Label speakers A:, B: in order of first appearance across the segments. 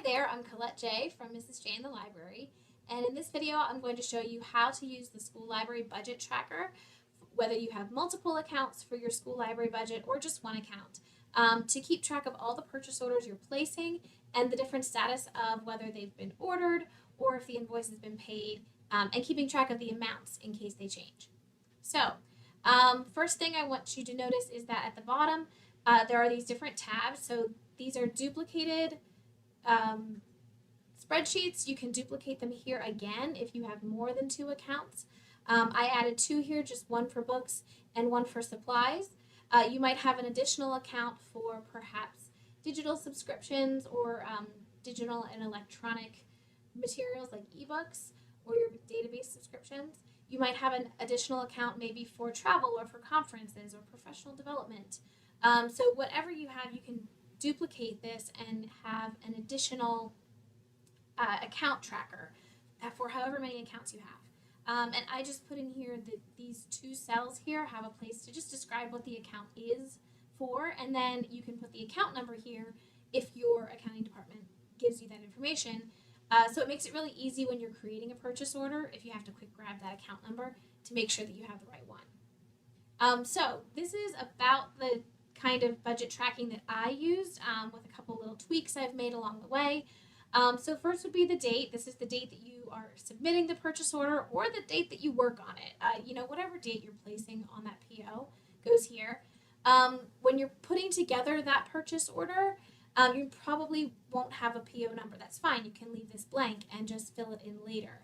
A: there, I'm Colette J. from Mrs. J in the library, and in this video I'm going to show you how to use the school library budget tracker, whether you have multiple accounts for your school library budget or just one account, to keep track of all the purchase orders you're placing and the different status of whether they've been ordered or if the invoice has been paid, and keeping track of the amounts in case they change. So, first thing I want you to notice is that at the bottom there are these different tabs. So these are duplicated spreadsheets. You can duplicate them here again if you have more than two accounts. I added two here, just one for books and one for supplies. You might have an additional account for perhaps digital subscriptions or digital and electronic materials like ebooks or your database subscriptions. You might have an additional account maybe for travel or for conferences or professional development. So whatever you have, you can duplicate this and have an additional account tracker for however many accounts you have. And I just put in here that these two cells here have a place to just describe what the account is for, and then you can put the account number here if your accounting department gives you that information. So it makes it really easy when you're creating a purchase order if you have to quick grab that account number to make sure that you have the right one. So this is about the kind of budget tracking that I used, with a couple little tweaks I've made along the way. So first would be the date. This is the date that you are submitting the purchase order or the date that you work on it. Whatever date you're placing on that PO goes here. When you're putting together that purchase order, you probably won't have a PO number. That's fine. You can leave this blank and just fill it in later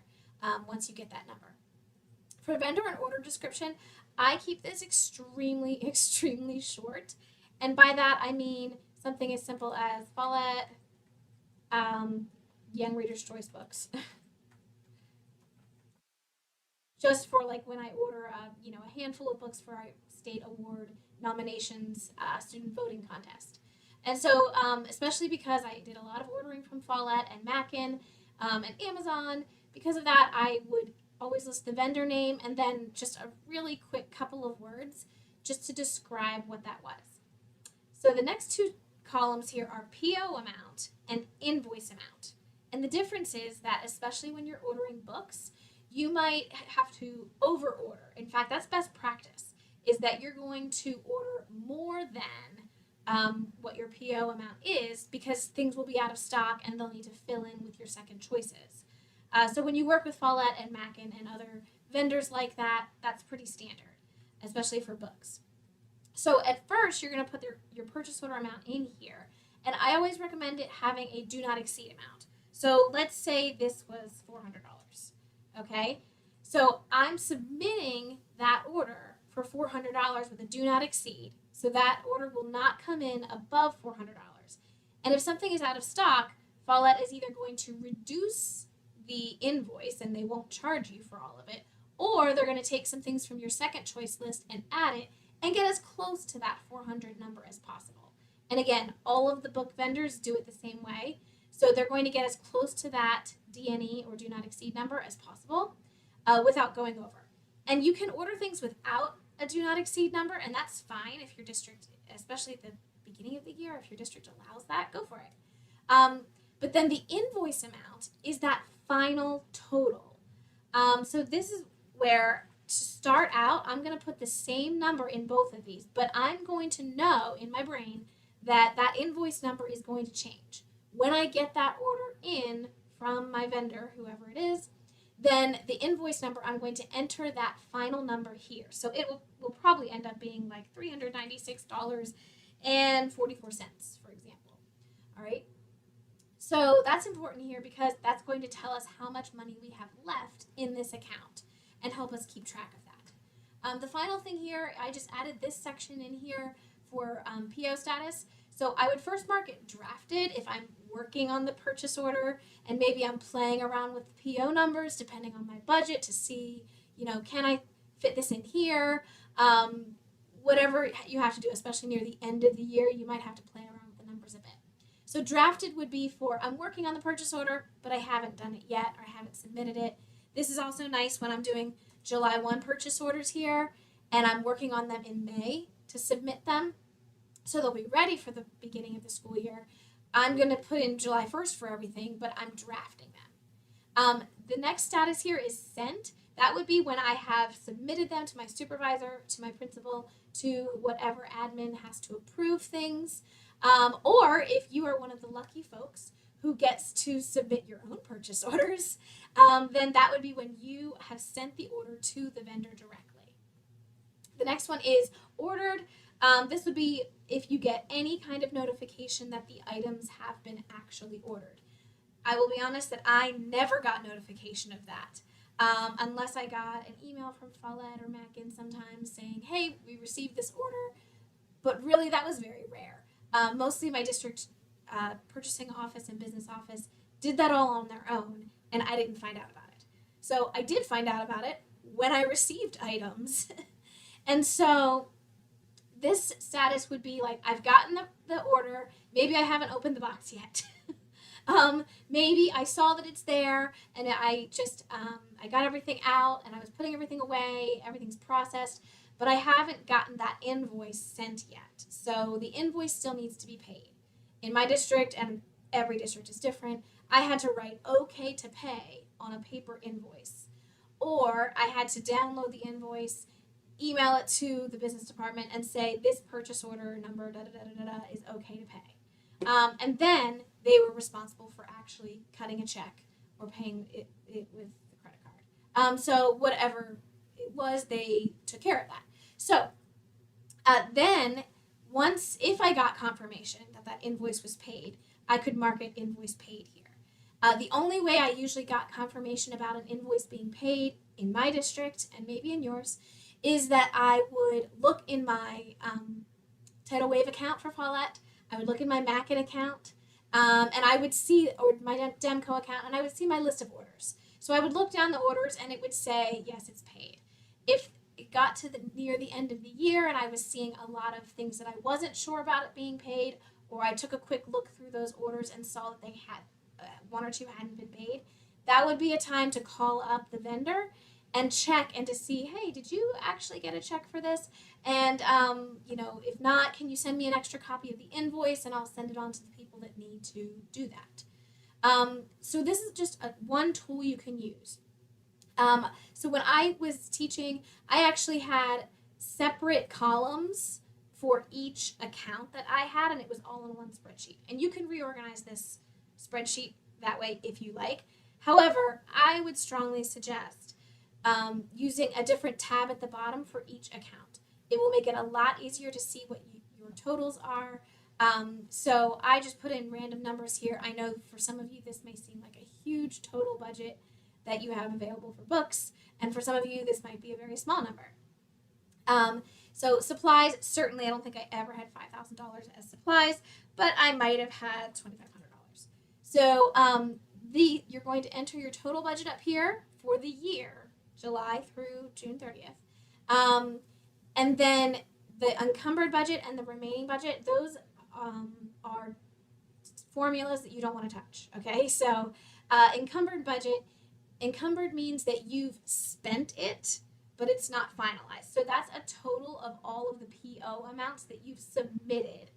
A: once you get that number. For vendor and order description, I keep this extremely, extremely short. And by that, I mean something as simple as Follett, Young Reader's Choice books. Just for like when I order a handful of books for our state award nominations, student voting contest. And so, especially because I did a lot of ordering from Follett and Mackin and Amazon, because of that, I would always list the vendor name and then just a really quick couple of words just to describe what that was. So the next two columns here are PO amount and invoice amount. And the difference is that, especially when you're ordering books, you might have to over order. In fact, that's best practice, is that you're going to order more than what your PO amount is, because things will be out of stock and they'll need to fill in with your second choices. So when you work with Follett and Mackin and other vendors like that, that's pretty standard, especially for books. So at first, you're going to put your purchase order amount in here. And I always recommend it having a do not exceed amount. So let's say this was $400, okay? So I'm submitting that order for $400 with a do not exceed. So that order will not come in above $400. And if something is out of stock, Follett is either going to reduce the invoice and they won't charge you for all of it, or they're going to take some things from your second choice list and add it and get as close to that 400 number as possible. And again, all of the book vendors do it the same way. So they're going to get as close to that DNE or do not exceed number as possible without going over. And you can order things without a do not exceed number, and that's fine if your district, especially at the beginning of the year, if your district allows that, go for it. But then the invoice amount is that final total. So this is where, to start out, I'm going to put the same number in both of these, but I'm going to know in my brain that that invoice number is going to change. When I get that order in from my vendor, whoever it is, then the invoice number, I'm going to enter that final number here. So it will probably end up being like $396.44, for example. All right. So that's important here because that's going to tell us how much money we have left in this account and help us keep track of that. The final thing here, I just added this section in here for PO status. So I would first mark it drafted if I'm working on the purchase order and maybe I'm playing around with the PO numbers depending on my budget to see, can I fit this in here? Whatever you have to do, especially near the end of the year, you might have to play around with the numbers a bit. So drafted would be for I'm working on the purchase order, but I haven't done it yet or I haven't submitted it. This is also nice when I'm doing July 1 purchase orders here and I'm working on them in May to submit them. So they'll be ready for the beginning of the school year. I'm going to put in July 1st for everything, but I'm drafting them. The next status here is sent. That would be when I have submitted them to my supervisor, to my principal, to whatever admin has to approve things. Or if you are one of the lucky folks who gets to submit your own purchase orders, then that would be when you have sent the order to the vendor directly. The next one is ordered. This would be if you get any kind of notification that the items have been actually ordered. I will be honest that I never got notification of that. Unless I got an email from Follett or Mackin sometimes saying, hey, we received this order, but really that was very rare. Mostly my district purchasing office and business office did that all on their own, and I didn't find out about it. So I did find out about it when I received items. And so this status would be like, I've gotten the order, maybe I haven't opened the box yet. Maybe I saw that it's there and I just, I got everything out and I was putting everything away, everything's processed, but I haven't gotten that invoice sent yet. So the invoice still needs to be paid. In my district, and every district is different, I had to write okay to pay on a paper invoice. Or I had to download the invoice, email it to the business department and say this purchase order number is okay to pay. And then they were responsible for actually cutting a check or paying it with the credit card. So whatever it was, they took care of that. So then once, if I got confirmation that that invoice was paid, I could mark it invoice paid here. The only way I usually got confirmation about an invoice being paid in my district and maybe in yours is that I would look in my Tidal Wave account for Follett. I would look in my Mackin account, and I would see, or my Demco account, and I would see my list of orders. So I would look down the orders, and it would say, yes, it's paid. If it got to near the end of the year, and I was seeing a lot of things that I wasn't sure about it being paid, or I took a quick look through those orders and saw that they had one or two hadn't been paid, that would be a time to call up the vendor and check and to see, hey, did you actually get a check for this? And, if not, can you send me an extra copy of the invoice and I'll send it on to the people that need to do that. So this is just one tool you can use. So when I was teaching, I actually had separate columns for each account that I had, and it was all in one spreadsheet. And you can reorganize this spreadsheet that way if you like. However, I would strongly suggest using a different tab at the bottom for each account. It will make it a lot easier to see what your totals are. So I just put in random numbers here. I know for some of you this may seem like a huge total budget that you have available for books, and for some of you this might be a very small number. So supplies, certainly I don't think I ever had $5,000 as supplies, but I might have had $2,500. So you're going to enter your total budget up here for the year, July through June 30th. And then the encumbered budget and the remaining budget, those are formulas that you don't want to touch, okay? So encumbered means that you've spent it, but it's not finalized. So that's a total of all of the PO amounts that you've submitted,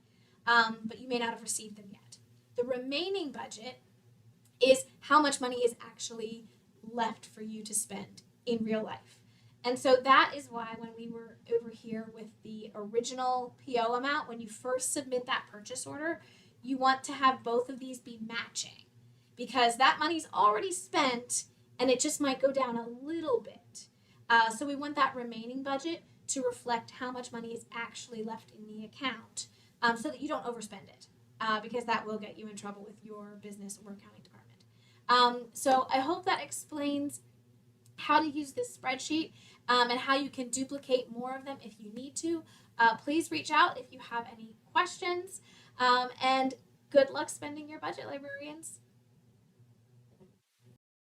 A: but you may not have received them yet. The remaining budget is how much money is actually left for you to spend in real life. And so that is why when we were over here with the original PO amount, when you first submit that purchase order, you want to have both of these be matching, because that money's already spent and it just might go down a little bit. So we want that remaining budget to reflect how much money is actually left in the account, so that you don't overspend it, because that will get you in trouble with your business or accounting department. So I hope that explains how to use this spreadsheet and how you can duplicate more of them if you need to. Please reach out if you have any questions, and good luck spending your budget, librarians.